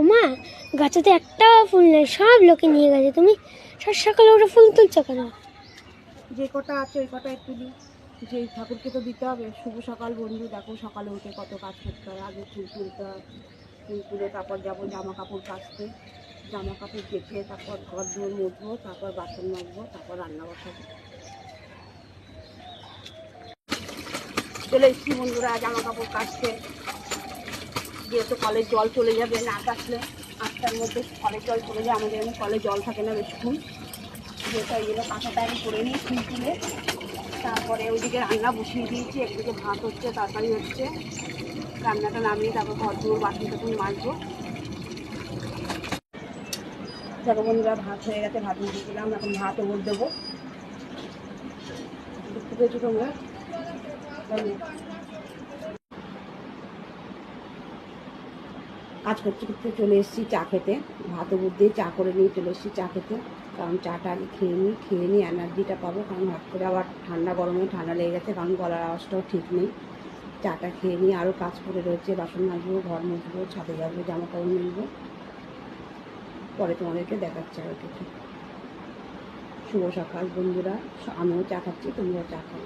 ওমা, গাছেতে একটা ফুল নেই, সব লোকে নিয়ে গেছে। তুমি সাত সকালে ওটা ফুল তুলছো কেন? যে কটা আছে ওই কটা একটু দিই, যে ঠাকুরকে তো দিতে হবে। শুভ সকাল বন্ধু, দেখো সকালে উঠে কত কাজ করতে হয়। আগে ফুল তুলতে হয়, ফুল তুলে তারপর যাবো জামা কাপড় কাচতে, জামা কাপড় কেচে তারপর ঘর দুয়ার মুছবো, তারপর বাসন মাজবো, তারপর রান্না বসাবো। চলে এসেছি বন্ধুরা জামা কাপড় কাচতে, যেহেতু কলের জল চলে যাবে না কাচলে। 8টার মধ্যে কলের জল চলে যায়, আমাদের এখানে কলে জল থাকে না বেশিক্ষণ, যেহেতু এই জন্য কাঁচাটা আমি করে নিই ফুল তুলে। তারপরে ওইদিকে রান্না বসিয়ে দিয়েছি, একদিকে ভাত হচ্ছে, তরকারি হচ্ছে। রান্নাটা নামিয়ে তারপর ঘর দুয়ার বাসন টাসন মাজবো। দেখো বন্ধুরা ভাত হয়ে গেছে, ভাত দিয়ে দিলাম, এখন ভাত ওপর দেবো। দেখতে পেয়েছো তোমরা? কাজ করতে করতে চলে এসেছি চা খেতে, ভাত ওপর দিয়ে চা করে নিয়ে চলে এসেছি চা খেতে। কারণ চাটা আগে খেয়ে নিই এনার্জিটা পাবো। কারণ হট করে আবার ঠান্ডা গরমে ঠান্ডা লেগে গেছে, কারণ গলার আওয়াজটাও ঠিক নেই। চাটা খেয়ে নিয়ে আরও কাজ করে রয়েছে, বাসন মাজবো, ঘর মুছবো, ছাদে যাবো, জামা কাপড় মিলবো। পরে তোমাদেরকে দেখাচ্ছি আরও কিছু। শুভ সকাল বন্ধুরা, আমিও চা খাচ্ছি, তোমরাও চা খাও।